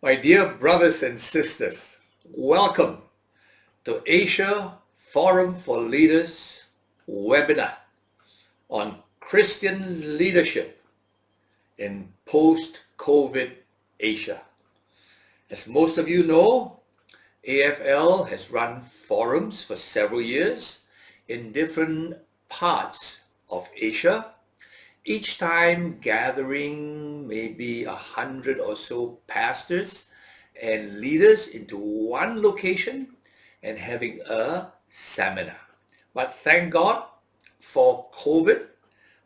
My dear brothers and sisters, welcome to Asia Forum for Leaders webinar on Christian leadership in post-COVID Asia. As most of you know, AFL has run forums for several years in different parts of Asia, each time gathering maybe 100 or so pastors and leaders into one location and having a seminar. But thank God for COVID,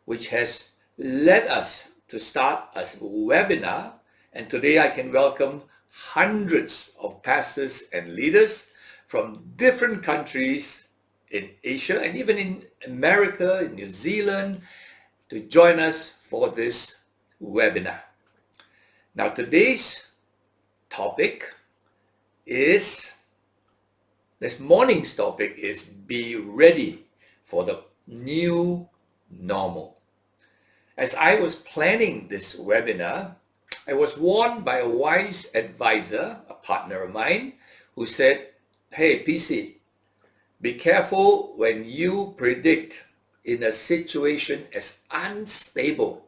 which has led us to start a webinar. And today I can welcome hundreds of pastors and leaders from different countries in Asia and even in America, in New Zealand, to join us for this webinar. Now, today's topic is, this morning's topic is be ready for the new normal. As I was planning this webinar, I was warned by a wise advisor, a partner of mine, who said, "Hey, PC, be careful when you predict in a situation as unstable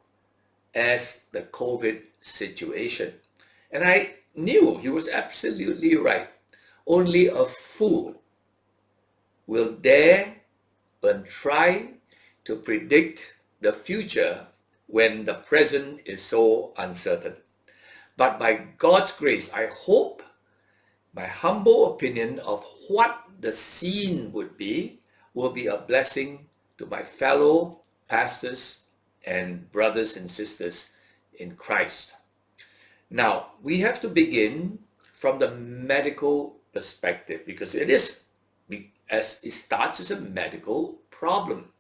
as the COVID situation." And I knew he was absolutely right. Only a fool will dare and try to predict the future when the present is so uncertain. But by God's grace, I hope my humble opinion of what the scene would be will be a blessing to my fellow pastors and brothers and sisters in Christ. Now, we have to begin from the medical perspective because it starts as a medical problem.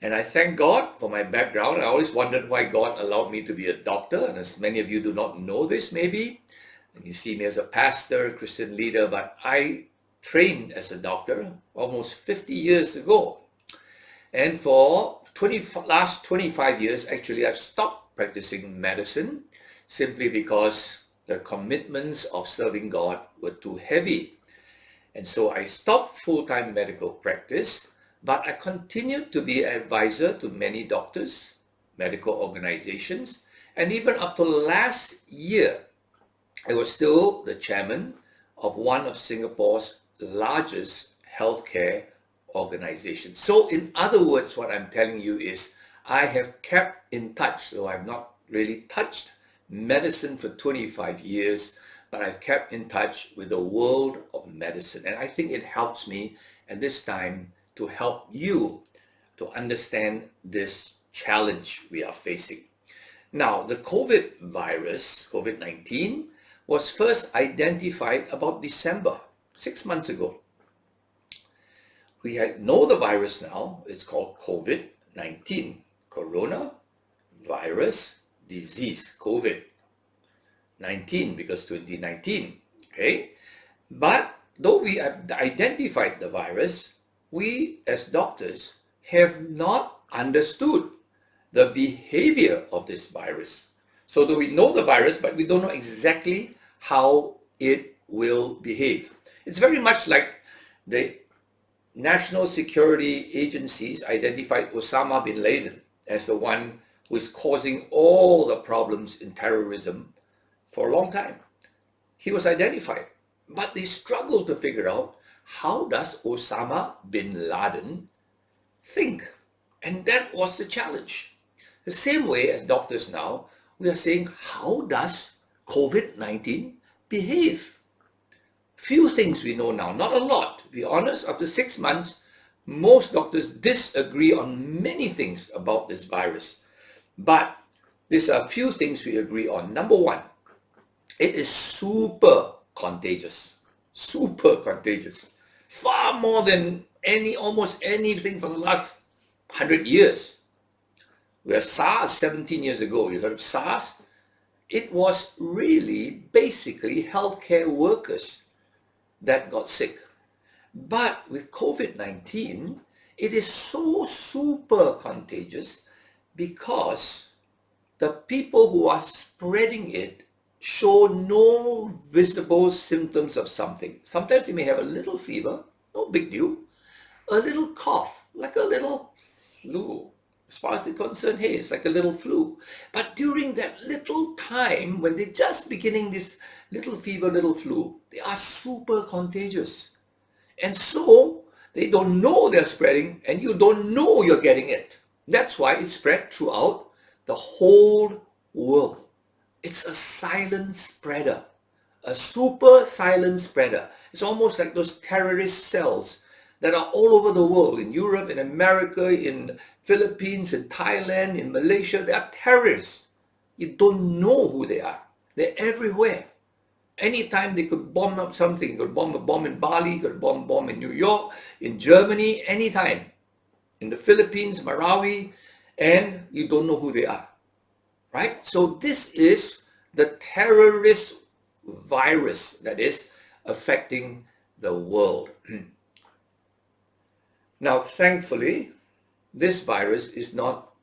And I thank God for my background. I always wondered why God allowed me to be a doctor. And as many of you do not know this ast and you see me as a pastor, Christian leader, but I trained as a doctor almost 50 years ago. And for last 25 years, actually, I've stopped practicing medicine simply because the commitments of serving God were too heavy. And so I stopped full-time medical practice, but I continued to be an advisor to many doctors, medical organizations, and even up to last year, I was still the chairman of one of Singapore's largest healthcare organizations. So in other words, what I'm telling you is I have kept in touch, though I've not really touched medicine for 25 years, but I've kept in touch with the world of medicine. And I think it helps me at this time to help you to understand this challenge we are facing. Now, the COVID virus, COVID-19, was first identified about December, 6 months ago. We know the virus now. It's called COVID-19, coronavirus disease, COVID-19, because 2019, okay? But though we have identified the virus, we as doctors have not understood the behavior of this virus. So though we know the virus, but we don't know exactly how it will behave. It's very much like the national security agencies identified Osama bin Laden as the one who is causing all the problems in terrorism for a long time. He was identified, but they struggled to figure out, how does Osama bin Laden think? And that was the challenge. The same way as doctors now, we are saying, how does COVID-19 behave? Few things we know now, not a lot. To be honest, after 6 months, most doctors disagree on many things about this virus. But there's a few things we agree on. Number one, it is super contagious. Super contagious. Far more than almost anything for the last 100 years. We have SARS 17 years ago. You heard of SARS? It was really basically healthcare workers that got sick. But with COVID-19, it is so super contagious because the people who are spreading it show no visible symptoms of something. Sometimes they may have a little fever, no big deal, a little cough, like a little flu. As far as they're concerned, hey, it's like a little flu. But during that little time, when they're just beginning this little fever, little flu, they are super contagious. And so they don't know they're spreading, and you don't know you're getting it. That's why it's spread throughout the whole world. It's a silent spreader, a super silent spreader. It's almost like those terrorist cells that are all over the world, in Europe, in America, in Philippines, in Thailand, in Malaysia. They are terrorists. You don't know who they are. They're everywhere. Anytime they could bomb up something, could bomb a bomb in Bali, could bomb a bomb in New York, in Germany, anytime. In the Philippines, Marawi, and you don't know who they are. Right? So this is the terrorist virus that is affecting the world. Now, thankfully, this virus is not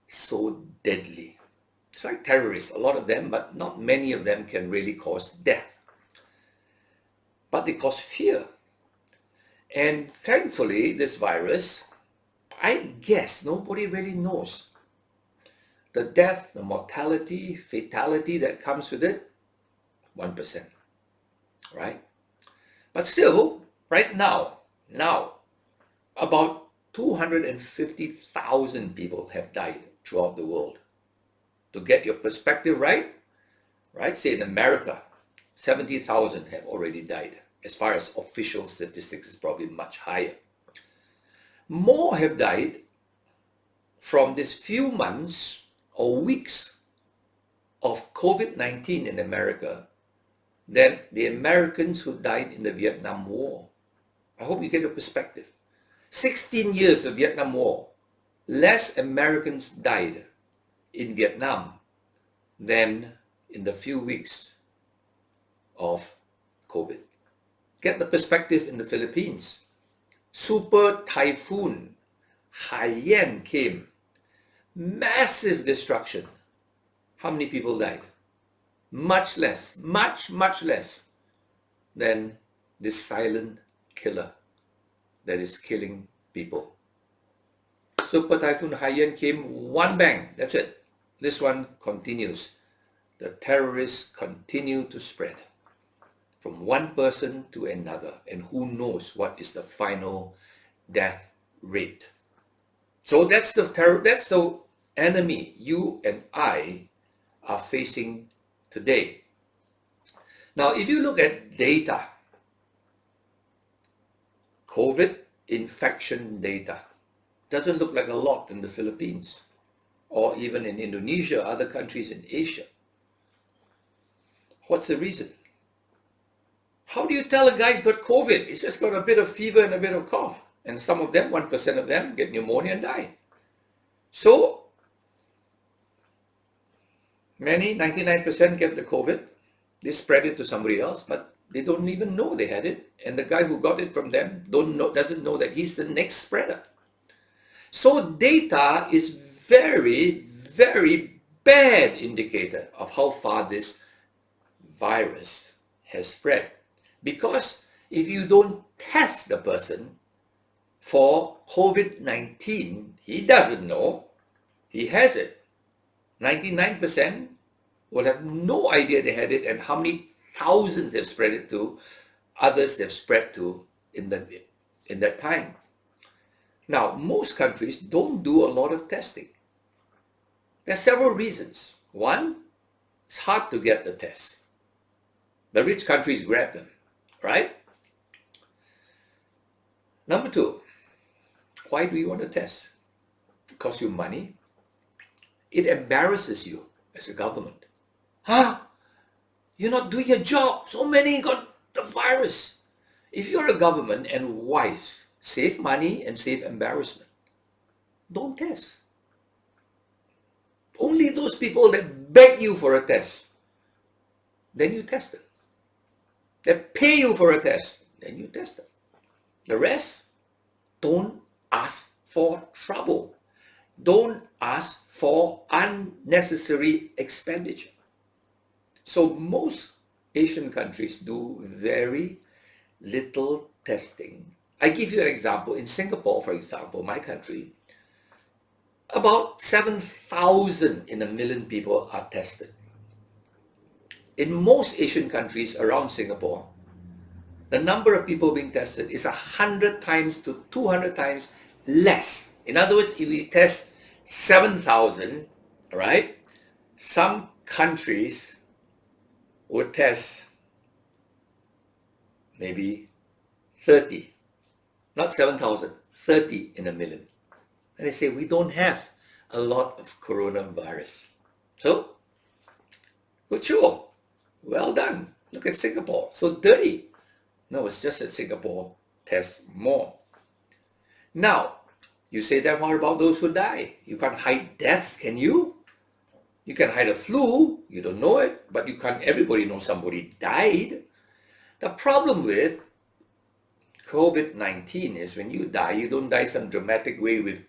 so deadly. It's like terrorists, a lot of them, but not many of them can really cause death. But they cause fear. And thankfully, this virus, I guess nobody really knows the death, the mortality, fatality that comes with it, 1%, right? But still, right now, about 250,000 people have died throughout the world. To get your perspective right, say in America, 70,000 have already died. As far as official statistics, is probably much higher. More have died from this few months or weeks of COVID-19 in America than the Americans who died in the Vietnam War. I hope you get a perspective. 16 years of Vietnam War, less Americans died in Vietnam than in the few weeks of COVID. Get the perspective in the Philippines. Super typhoon Haiyan came. Massive destruction. How many people died? Much less than this silent killer that is killing people. Super Typhoon Haiyan came, one bang, that's it. This one continues. The terrorists continue to spread from one person to another, and who knows what is the final death rate. So that's the enemy you and I are facing today. Now, if you look at data, COVID infection data, doesn't look like a lot in the Philippines or even in Indonesia, other countries in Asia. What's the reason? How do you tell a guy's got COVID? He's just got a bit of fever and a bit of cough. And some of them, 1% of them, get pneumonia and die. So, many, 99% get the COVID. They spread it to somebody else, but they don't even know they had it. And the guy who got it from them doesn't know that he's the next spreader. So data is very, very bad indicator of how far this virus has spread. Because if you don't test the person for COVID-19, he doesn't know he has it. 99% will have no idea they had it, and how many thousands they've spread it to, others they've spread to in that time. Now, most countries don't do a lot of testing. There are several reasons. One, it's hard to get the test. The rich countries grab them, right? Number two, why do you want to test? It costs you money. It embarrasses you as a government. You're not doing your job. So many got the virus. If you're a government and wise, save money and save embarrassment, don't test. Only those people that beg you for a test, then you test them. They pay you for a test, then you test them. The rest, don't ask for trouble. Don't ask for unnecessary expenditure. So most Asian countries do very little testing. I give you an example. In Singapore, for example, my country, about 7,000 in a million people are tested. In most Asian countries around Singapore, the number of people being tested is 100 times to 200 times less. In other words, if we test 7,000, right, some countries would test maybe 30, not 7,000, 30 in a million. And they say, we don't have a lot of coronavirus. So, good show. Well done. Look at Singapore. So dirty. No, it's just that Singapore tests more. Now, you say then what about those who die? You can't hide deaths, can you? You can hide a flu, you don't know it, but you can't, everybody knows somebody died. The problem with COVID-19 is when you die, you don't die some dramatic way with,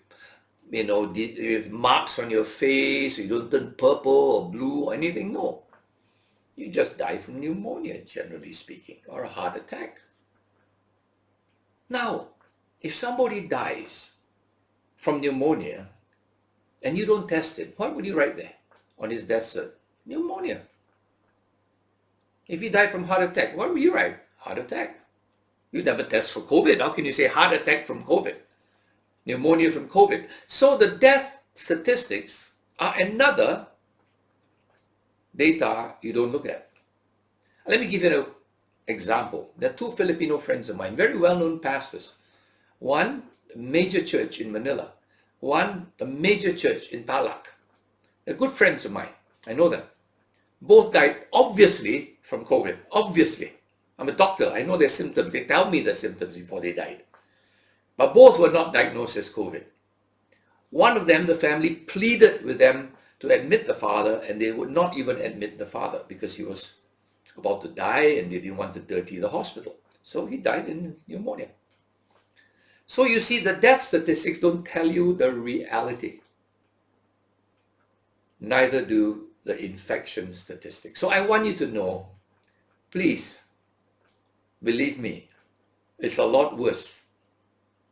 with marks on your face, you don't turn purple or blue or anything, no. You just die from pneumonia, generally speaking, or a heart attack. Now, if somebody dies from pneumonia and you don't test it, what would you write there on his death cert? Pneumonia. If he died from heart attack, what would you write? Heart attack. You never test for COVID. How can you say heart attack from COVID? Pneumonia from COVID. So the death statistics are another data you don't look at. Let me give you an example. There are two Filipino friends of mine, very well-known pastors. One, a major church in Manila. One, a major church in Tarlac. They're good friends of mine. I know them. Both died, obviously, from COVID. Obviously. I'm a doctor. I know their symptoms. They tell me the symptoms before they died. But both were not diagnosed as COVID. One of them, the family pleaded with them to admit the father, and they would not even admit the father because he was about to die and they didn't want to dirty the hospital. So he died in pneumonia. So you see, the death statistics don't tell you the reality. Neither do the infection statistics. So I want you to know, please, believe me, it's a lot worse.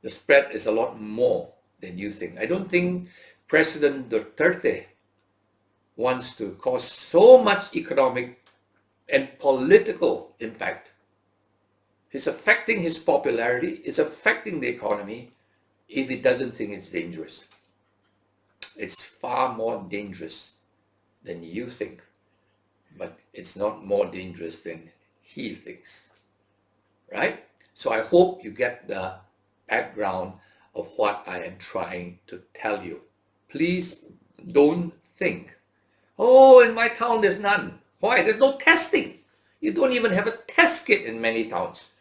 The spread is a lot more than you think. I don't think President Duterte wants to cause so much economic and political impact. It's affecting his popularity, it's affecting the economy if he doesn't think it's dangerous. It's far more dangerous than you think, but it's not more dangerous than he thinks, right? So I hope you get the background of what I am trying to tell you. Please don't think, oh, in my town there's none. Why? There's no testing. You don't even have a test kit in many towns.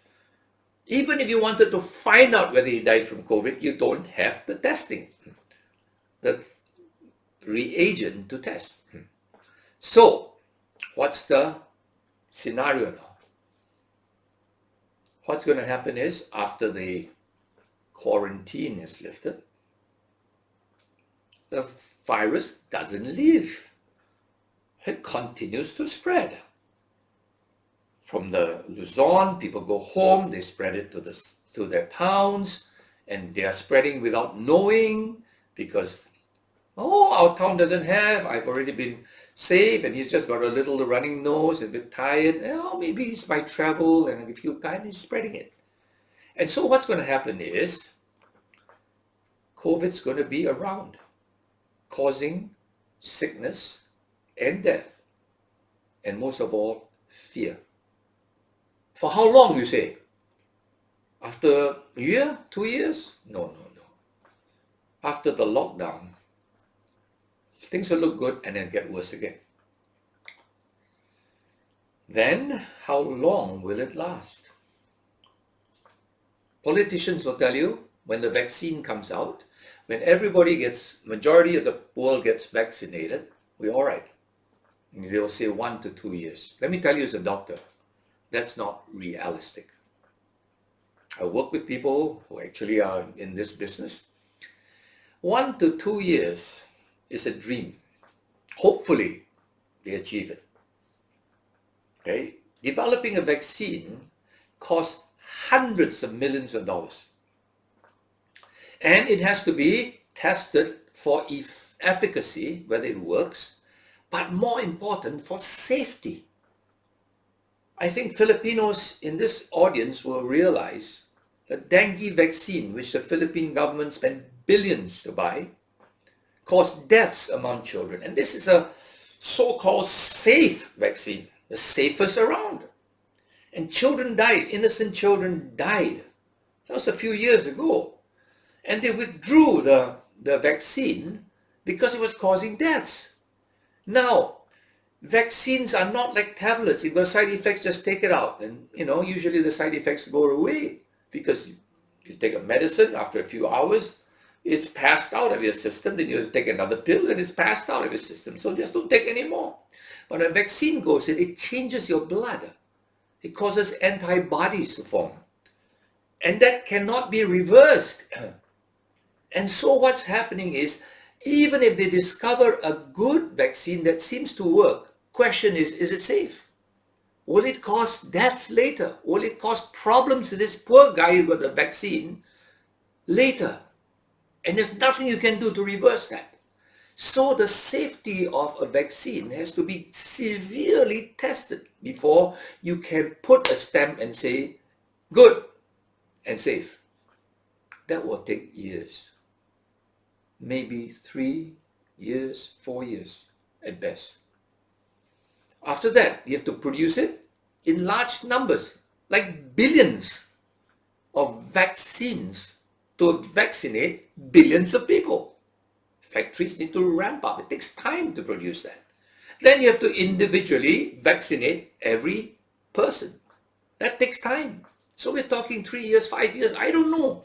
Even if you wanted to find out whether he died from COVID, you don't have the testing, the reagent to test. So, what's the scenario now? What's going to happen is, after the quarantine is lifted, the virus doesn't leave. It continues to spread. From the Luzon, people go home, they spread it to their towns, and they are spreading without knowing because, oh, our town doesn't have, I've already been safe, and he's just got a little running nose, a bit tired. Oh, maybe it's by travel, and if you time, he's spreading it. And so what's going to happen is, COVID's going to be around, causing sickness and death, and most of all, fear. For how long, you say? After a year? 2 years? No. After the lockdown, things will look good and then get worse again. Then, how long will it last? Politicians will tell you, when the vaccine comes out, when majority of the world gets vaccinated, we're all right. And they'll say 1 to 2 years. Let me tell you as a doctor, that's not realistic. I work with people who actually are in this business. 1 to 2 years is a dream. Hopefully, they achieve it. Okay? Developing a vaccine costs hundreds of millions of dollars. And it has to be tested for efficacy, whether it works, but more important, for safety. I think Filipinos in this audience will realize the dengue vaccine, which the Philippine government spent billions to buy, caused deaths among children. And this is a so-called safe vaccine, the safest around. And children died, innocent children died. That was a few years ago. And they withdrew the vaccine because it was causing deaths. Now, vaccines are not like tablets. If there are side effects, just take it out. And, usually the side effects go away because you take a medicine, after a few hours, it's passed out of your system. Then you take another pill and it's passed out of your system. So just don't take any more. When a vaccine goes in, it changes your blood. It causes antibodies to form. And that cannot be reversed. And so what's happening is, even if they discover a good vaccine that seems to work, question is it safe? Will it cause deaths later? Will it cause problems to this poor guy who got the vaccine later? And there's nothing you can do to reverse that. So the safety of a vaccine has to be severely tested before you can put a stamp and say, good and safe. That will take years. Maybe 3 years, 4 years at best. After that, you have to produce it in large numbers, like billions of vaccines to vaccinate billions of people. Factories need to ramp up. It takes time to produce that. Then you have to individually vaccinate every person. That takes time. So we're talking 3 years, 5 years. I don't know.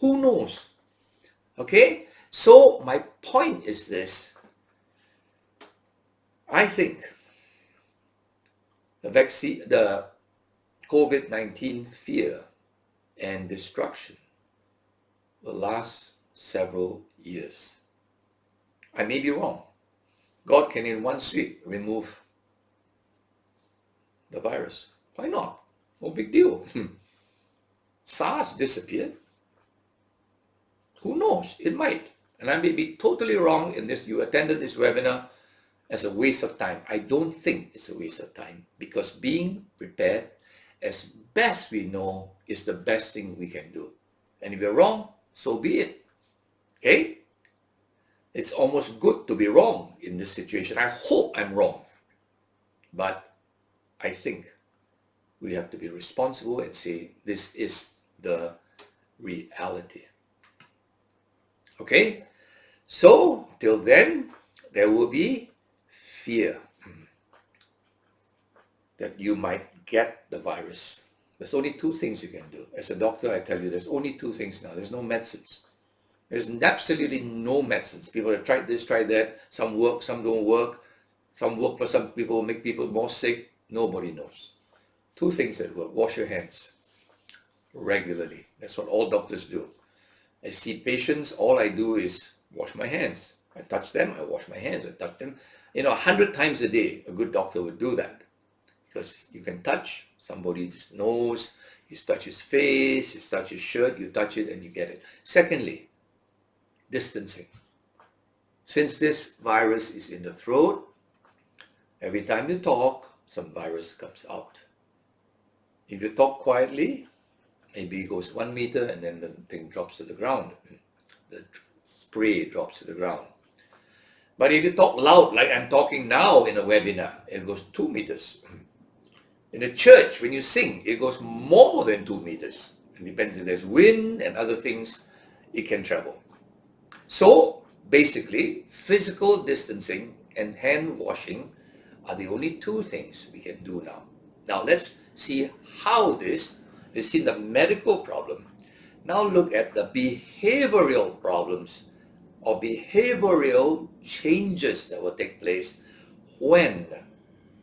Who knows? Okay? So my point is this. I think the COVID-19 fear and destruction will last several years. I may be wrong. God can in one sweep remove the virus. Why not? No big deal. SARS disappeared. Who knows? It might. And I may be totally wrong in this. You attended this webinar as a waste of time. I don't think it's a waste of time, because being prepared as best we know is the best thing we can do. And if you're wrong, so be it. Okay? It's almost good to be wrong in this situation. I hope I'm wrong. But I think we have to be responsible and say this is the reality. Okay? So, till then, there will be fear that you might get the virus. There's only two things you can do. As a doctor, I tell you, there's only two things now. There's no medicines. There's absolutely no medicines. People have tried this, tried that. Some work, some don't work. Some work for some people, make people more sick. Nobody knows. Two things that work. Wash your hands regularly. That's what all doctors do. I see patients, all I do is wash my hands. I touch them, I wash my hands, I touch them. 100 times a day, a good doctor would do that. Because you can touch somebody's nose, you touch his face, you touch his shirt, you touch it and you get it. Secondly, distancing. Since this virus is in the throat, every time you talk, some virus comes out. If you talk quietly, maybe it goes 1 meter and then the thing drops to the ground. The spray drops to the ground. But if you talk loud, like I'm talking now in a webinar, it goes 2 meters. In a church, when you sing, it goes more than 2 meters. It depends if there's wind and other things, it can travel. So, basically, physical distancing and hand washing are the only two things we can do now. Now, let's see how this. We've seen the medical problem. Now look at the behavioral problems or behavioral changes that will take place when,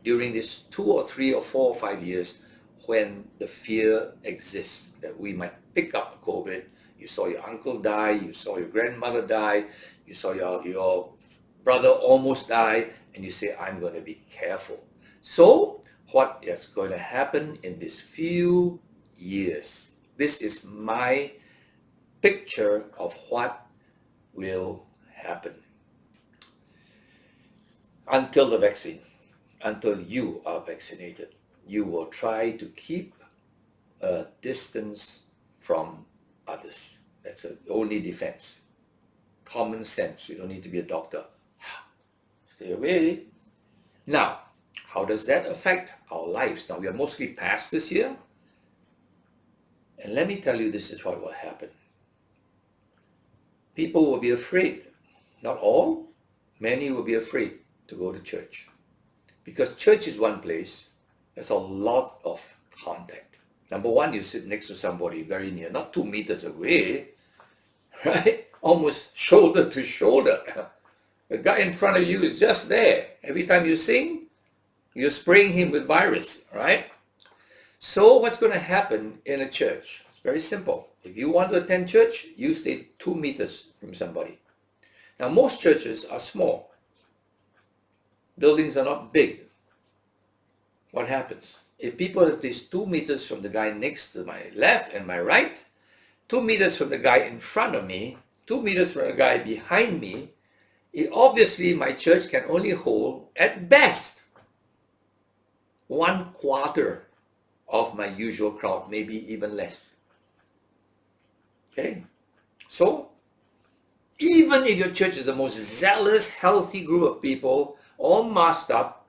during these 2 or 3 or 4 or 5 years, when the fear exists that we might pick up COVID. You saw your uncle die, you saw your grandmother die, you saw your brother almost die, and you say, I'm going to be careful. So what is going to happen in these few years. This is my picture of what will happen until the vaccine, until you are vaccinated. You will try to keep a distance from others. That's the only defense. Common sense. You don't need to be a doctor. Stay away. Now, how does that affect our lives? Now, we are mostly past this year. And let me tell you, this is what will happen. People will be afraid. Not all. Many will be afraid to go to church. Because church is one place. There's a lot of contact. Number one, you sit next to somebody very near, not 2 meters away, right? Almost shoulder to shoulder. The guy in front of you is just there. Every time you sing, you're spraying him with virus, right? So what's going to happen in a church? It's very simple. If you want to attend church, you stay 2 meters from somebody. Now, most churches are small. Buildings are not big. What happens? If people are at least 2 meters from the guy next to my left and my right, 2 meters from the guy in front of me, 2 meters from the guy behind me, obviously my church can only hold, at best, 1/4 of my usual crowd, maybe even less. Okay? So, even if your church is the most zealous, healthy group of people, all masked up,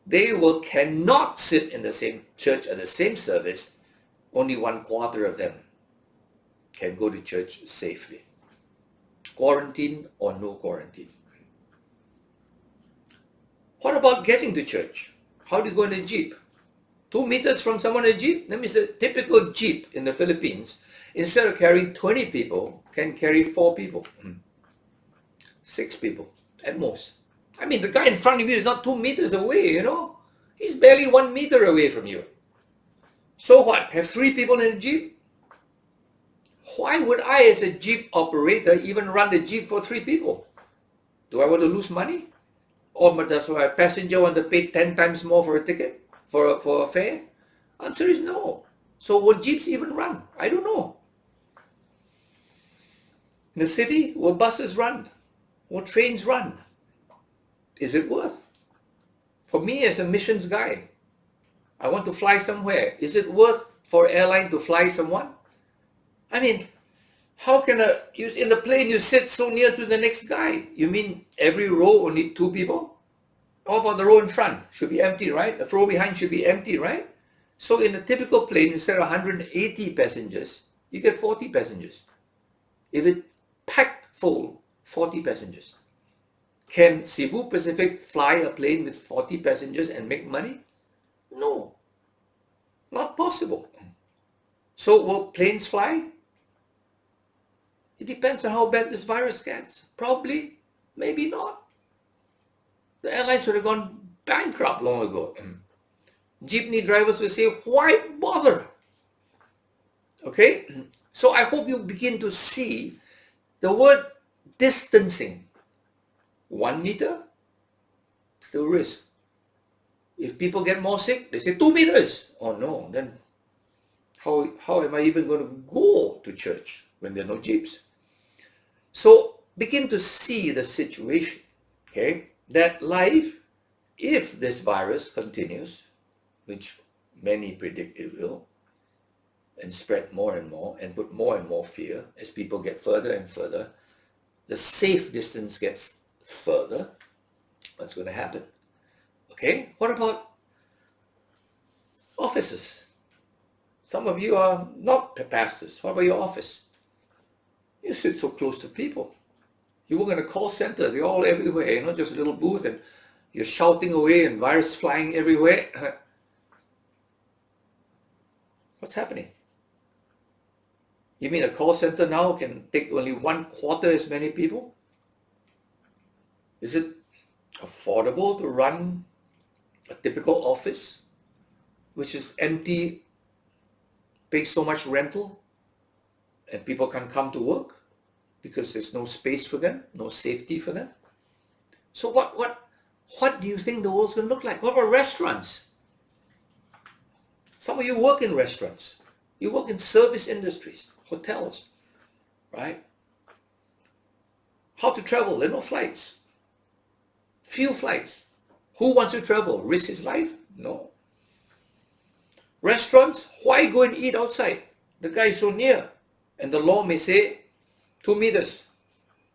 they cannot sit in the same church at the same service. Only 1/4 of them can go to church safely. Quarantine or no quarantine. What about getting to church? How do you go in a jeep? 2 meters from someone in a jeep? That means a typical jeep in the Philippines, instead of carrying 20 people, can carry 4 people. 6 people at most. I mean, the guy in front of you is not 2 meters away, He's barely 1 meter away from you. So what? Have 3 people in a jeep? Why would I, as a jeep operator, even run the jeep for 3 people? Do I want to lose money? Or does my passenger want to pay 10 times more for a ticket? For a fare? Answer is no. So will jeeps even run? I don't know. In the city, will buses run? Will trains run? Is it worth? For me as a missions guy, I want to fly somewhere. Is it worth for an airline to fly someone? I mean, how can in the plane you sit so near to the next guy? You mean every row only 2 people? How about the row in front? Should be empty, right? The row behind should be empty, right? So in a typical plane, instead of 180 passengers, you get 40 passengers. If it's packed full, 40 passengers. Can Cebu Pacific fly a plane with 40 passengers and make money? No. Not possible. So will planes fly? It depends on how bad this virus gets. Probably, maybe not. The airlines would have gone bankrupt long ago. Jeepney drivers will say, why bother? Okay? So I hope you begin to see the word distancing. 1 meter, still risk. If people get more sick, they say 2 meters. Oh no, then how am I even going to go to church when there are no jeeps? So begin to see the situation, okay? That life, if this virus continues, which many predict it will, and spread more and more, and put more and more fear as people get further and further, the safe distance gets further. What's going to happen? Okay, what about offices? Some of you are not pastors. What about your office? You sit so close to people. You work in a call center, they're all everywhere, just a little booth, and you're shouting away and virus flying everywhere. What's happening? You mean a call center now can take only 1/4 as many people? Is it affordable to run a typical office, which is empty, pay so much rental, and people can't come to work because there's no space for them, no safety for them? So what do you think the world's going to look like? What about restaurants? Some of you work in restaurants. You work in service industries, hotels, right? How to travel? There are no flights. Few flights. Who wants to travel? Risk his life? No. Restaurants, why go and eat outside? The guy is so near. And the law may say 2 meters.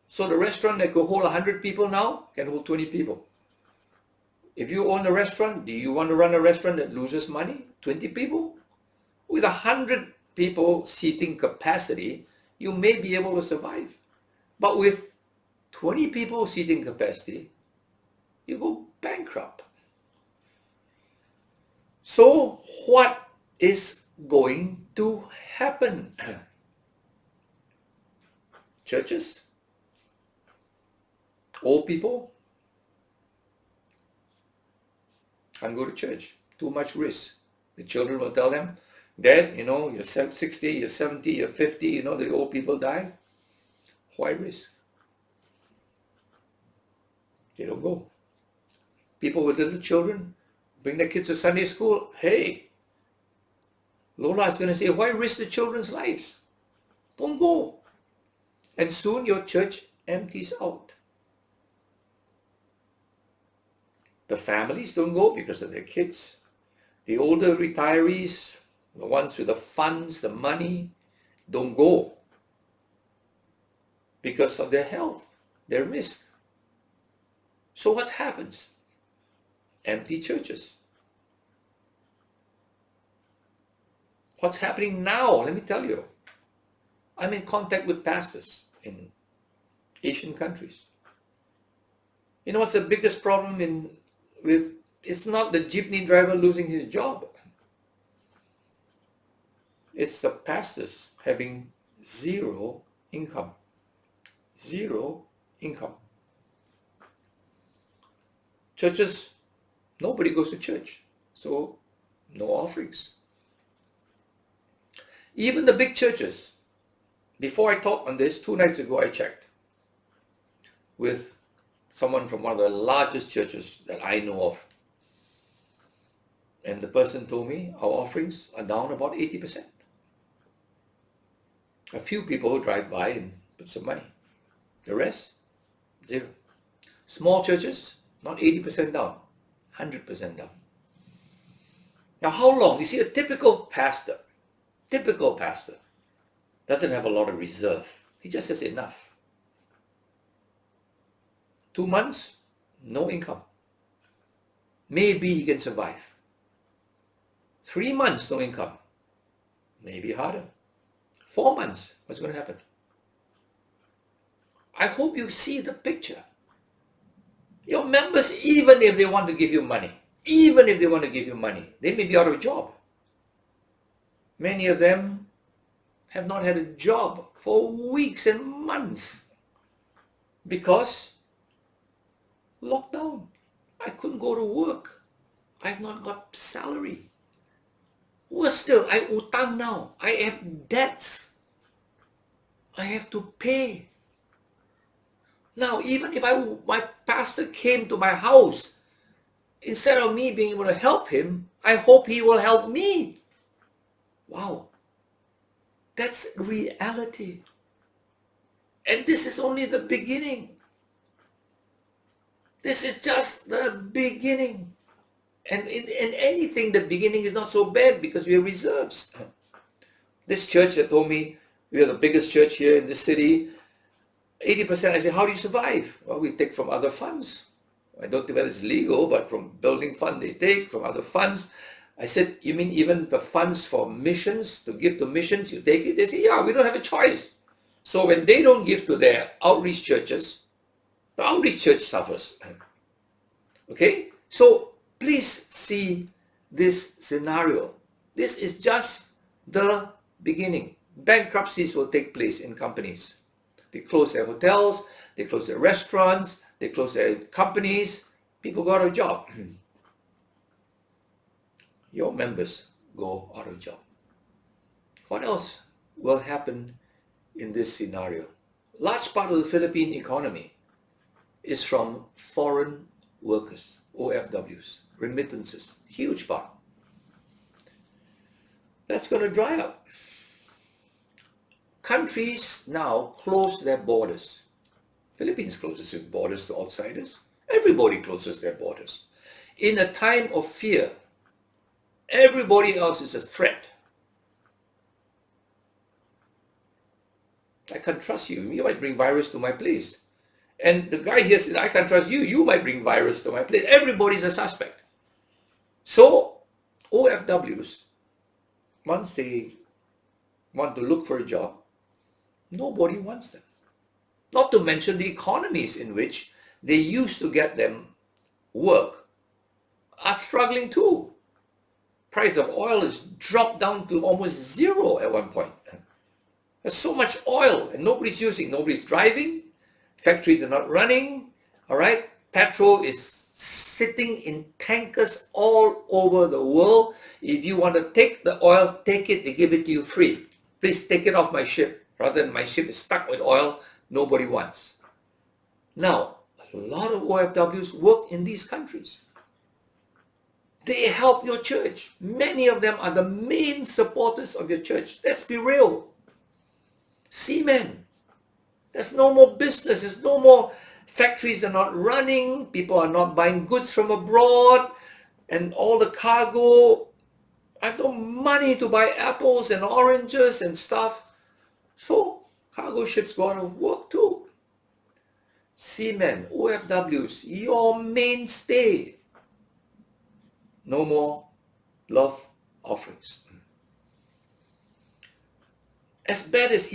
So the restaurant that could hold 100 people now can hold 20 people. If you own a restaurant, do you want to run a restaurant that loses money? 20 people? With 100 people seating capacity, you may be able to survive. But with 20 people seating capacity, you go bankrupt. So what is going to happen? Churches? Old people? Can't go to church. Too much risk. The children will tell them, Dad, you're 60, you're 70, you're 50, the old people die. Why risk? They don't go. People with little children bring their kids to Sunday school. Hey, Lola is going to say, why risk the children's lives? Don't go. And soon your church empties out. The families don't go because of their kids. The older retirees, the ones with the funds, the money, don't go because of their health, their risk. So what happens? Empty churches. What's happening now? Let me tell you. I'm in contact with pastors in Asian countries. You know what's the biggest problem it's not the jeepney driver losing his job. It's the pastors having zero income. Zero income. Churches, nobody goes to church, so no offerings. Even the big churches, before I talked on this, 2 nights ago I checked with someone from one of the largest churches that I know of. And the person told me our offerings are down about 80%. A few people drive by and put some money. The rest, zero. Small churches, not 80% down, 100% down. Now how long? You see, a typical pastor doesn't have a lot of reserve. He just has enough. 2 months, no income. Maybe he can survive. 3 months, no income. Maybe harder. 4 months, what's going to happen? I hope you see the picture. Your members, even if they want to give you money, they may be out of a job. Many of them have not had a job for weeks and months because lockdown. I couldn't go to work. I've not got salary. Worse still, I utang now. I have debts. I have to pay. Now, even if my pastor came to my house, instead of me being able to help him, I hope he will help me. Wow. That's reality. And this is only the beginning. This is just the beginning. And in anything, the beginning is not so bad because we have reserves. This church that told me we are the biggest church here in the city, 80%, I said, how do you survive? Well, we take from other funds. I don't think that is legal, but from building fund they take, from other funds. I said, you mean even the funds for missions, to give to missions, you take it? They say, yeah, we don't have a choice. So when they don't give to their outreach churches, the outreach church suffers. Okay? So please see this scenario. This is just the beginning. Bankruptcies will take place in companies. They close their hotels, they close their restaurants, they close their companies. People go out of job. Your members go out of job. What else will happen in this scenario? Large part of the Philippine economy is from foreign workers, OFWs, remittances, huge part. that's going to dry up. Countries now close their borders. Philippines closes its borders to outsiders. Everybody closes their borders. In a time of fear, everybody else is a threat. I can't trust you. You might bring virus to my place. And the guy here said, I can't trust you. You might bring virus to my place. Everybody's a suspect. So, OFWs, once they want to look for a job, nobody wants them. Not to mention the economies in which they used to get them work are struggling too. Price of oil has dropped down to almost zero at one point. There's so much oil and nobody's using, nobody's driving, factories are not running, all right? Petrol is sitting in tankers all over the world. If you want to take the oil, take it, they give it to you free. Please take it off my ship. Rather than my ship is stuck with oil, nobody wants. Now, a lot of OFWs work in these countries. They help your church. Many of them are the main supporters of your church. Let's be real. Seamen. There's no more business. There's no more factories are not running. People are not buying goods from abroad. And all the cargo. I have no money to buy apples and oranges and stuff. So cargo ships go out of work too. Seamen, OFWs, your mainstay. No more love offerings. As bad as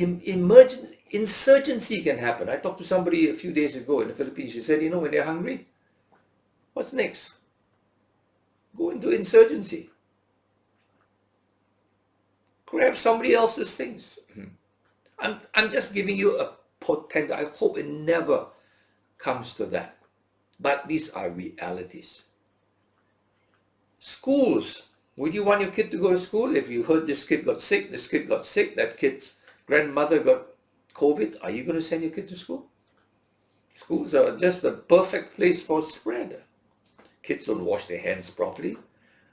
insurgency can happen. I talked to somebody a few days ago in the Philippines. She said, when they're hungry, what's next? Go into insurgency. Grab somebody else's things. I'm just giving you a potential. I hope it never comes to that. But these are realities. Schools. Would you want your kid to go to school if you heard this kid got sick, that kid's grandmother got COVID? Are you going to send your kid to school? Schools are just the perfect place for spread. Kids don't wash their hands properly.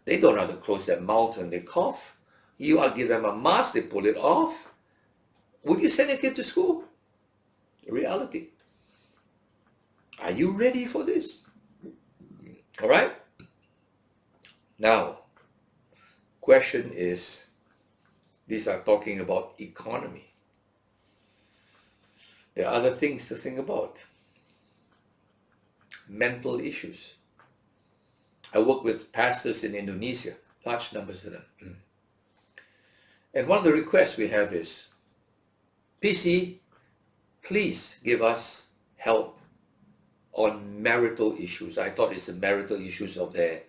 They don't know how to close their mouth when they cough. You give them a mask, they pull it off. Would you send your kid to school? Reality. Are you ready for this? All right? Now, question is, these are talking about economy. There are other things to think about. Mental issues. I work with pastors in Indonesia, large numbers of them. And one of the requests we have is, PC, please give us help on marital issues. I thought it's the marital issues of their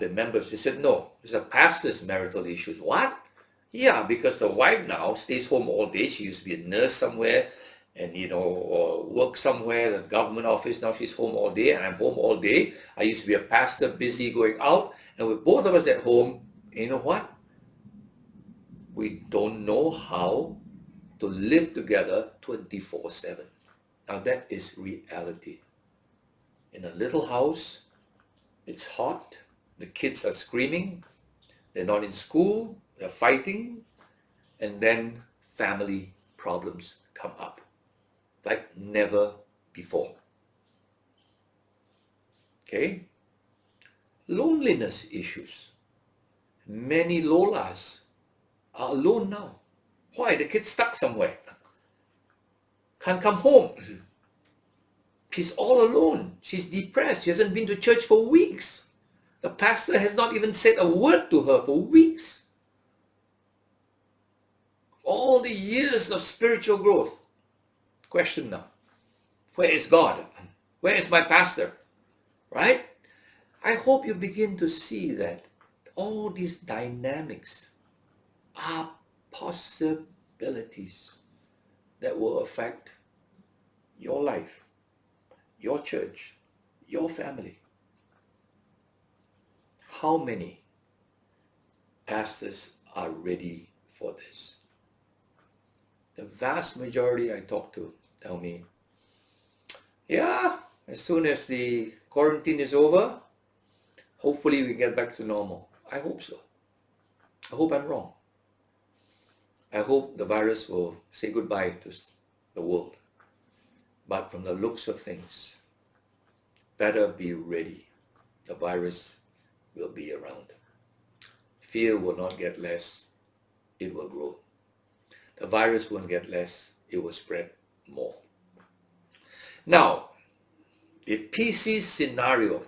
members. They said, no, it's a pastor's marital issues. What? Yeah, because the wife now stays home all day. She used to be a nurse somewhere and, or work somewhere, the government office. Now she's home all day and I'm home all day. I used to be a pastor, busy going out. And with both of us at home, you know what? We don't know how to live together 24/7. Now that is reality. In a little house, it's hot, the kids are screaming, they're not in school, they're fighting, and then family problems come up like never before. Okay? Loneliness issues. Many Lolas are alone now. Why? The kid's stuck somewhere. Can't come home. She's all alone. She's depressed. She hasn't been to church for weeks. The pastor has not even said a word to her for weeks. All the years of spiritual growth. Question now. Where is God? Where is my pastor? Right? I hope you begin to see that all these dynamics are possibilities that will affect your life, your church, your family. How many pastors are ready for this? The vast majority I talk to tell me, yeah, as soon as the quarantine is over, hopefully we get back to normal. I hope so. I hope I'm wrong. I hope the virus will say goodbye to the world. But from the looks of things, better be ready. The virus will be around. Fear will not get less, it will grow. The virus won't get less, it will spread more. Now, if PC's scenario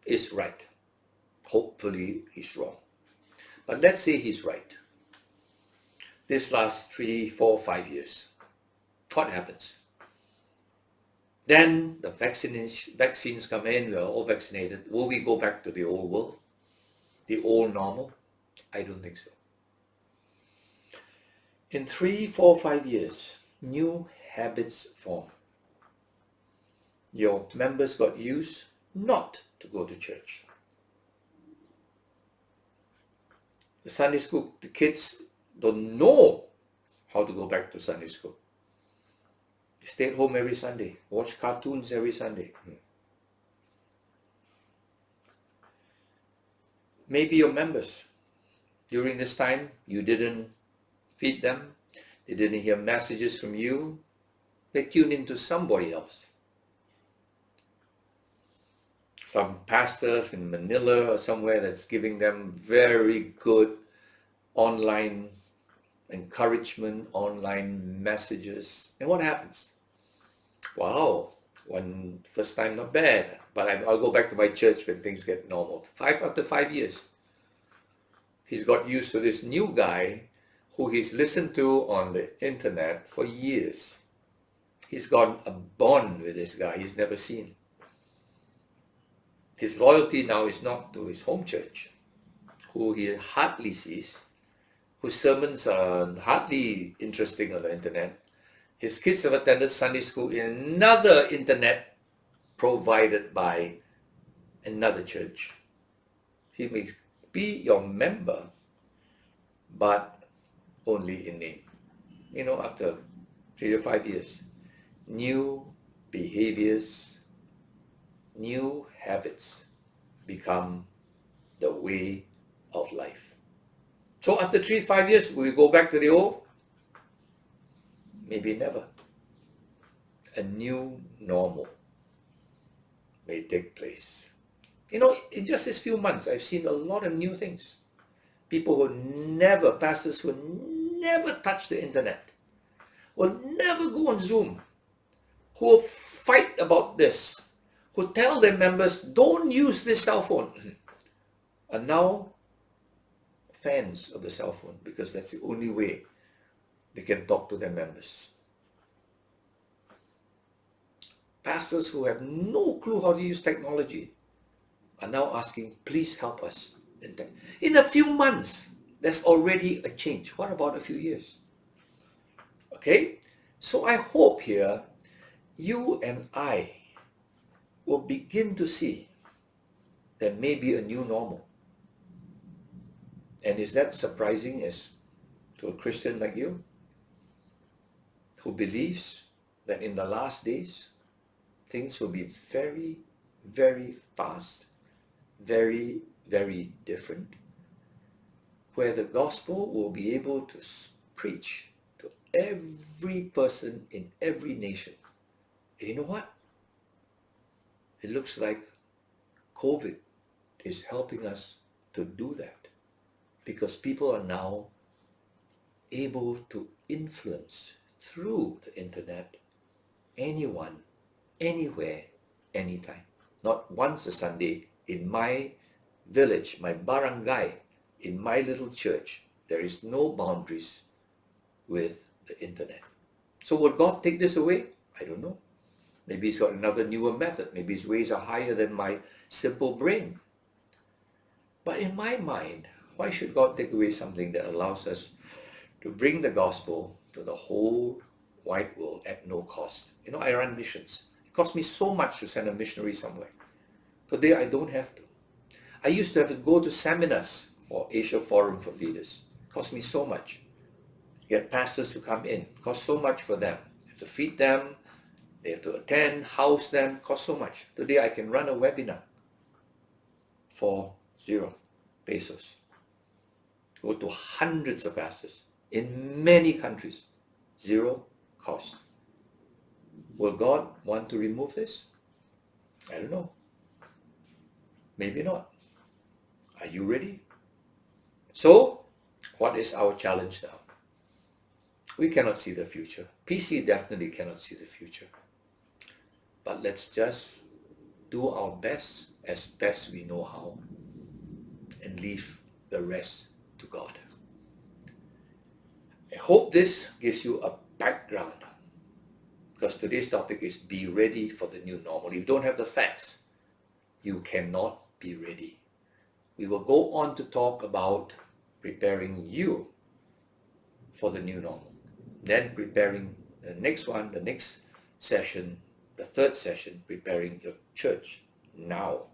is right, hopefully he's wrong. But let's say he's right. This last 3, 4, 5 years, what happens? Then the vaccines come in, we're all vaccinated. Will we go back to the old world? The old normal? I don't think so. In 3, 4, 5 years, new habits form. Your members got used not to go to church. The Sunday school, the kids don't know how to go back to Sunday school. They stay at home every Sunday, watch cartoons every Sunday. Maybe your members, during this time, you didn't feed them, they didn't hear messages from you, they tuned into somebody else. Some pastors in Manila or somewhere that's giving them very good online encouragement, online messages. And what happens? Wow, first time not bad, but I'll go back to my church when things get normal. After 5 years, he's got used to this new guy who he's listened to on the internet for years. He's got a bond with this guy he's never seen. His loyalty now is not to his home church, who he hardly sees, whose sermons are hardly interesting on the internet. His kids have attended Sunday school in another internet provided by another church. He may be your member, but only in name. After 3 to 5 years, new behaviors, new habits become the way of life. So after 3 to 5 years, will we go back to the old? Maybe never. A new normal may take place. In just these few months, I've seen a lot of new things. Pastors who never touch the internet, will never go on Zoom, who will fight about this, who tell their members, don't use this cell phone, are now fans of the cell phone because that's the only way they can talk to their members. Pastors who have no clue how to use technology are now asking, please help us. In a few months, there's already a change. What about a few years? Okay? So I hope here, you and I will begin to see there may be a new normal. And is that surprising as to a Christian like you, who believes that in the last days, things will be very, very fast, very, very different, where the gospel will be able to preach to every person in every nation. And you know what? It looks like COVID is helping us to do that, because people are now able to influence through the internet anyone, anywhere, anytime. Not once a Sunday in my village, my barangay, in my little church. There is no boundaries with the internet. So will God take this away? I don't know. Maybe he's got another newer method. Maybe his ways are higher than my simple brain. But in my mind, why should God take away something that allows us to bring the gospel to the whole wide world at no cost? I run missions. It costs me so much to send a missionary somewhere. Today, I don't have to. I used to have to go to seminars for Asia Forum for Leaders. It cost me so much. Get pastors to come in. It costs so much for them. You have to feed them. They have to attend, house them. It costs so much. Today, I can run a webinar for 0 pesos. Go to hundreds of pastors. in many countries. Zero cost. Will God want to remove this? I don't know. Maybe not. Are you ready? So, what is our challenge now? We cannot see the future. PC definitely cannot see the future. But let's just do our best as best we know how and leave the rest to God. I hope this gives you a background, because today's topic is be ready for the new normal. If you don't have the facts, you cannot be ready. We will go on to talk about preparing you for the new normal. Then preparing the next one, the next session, the third session, preparing your church now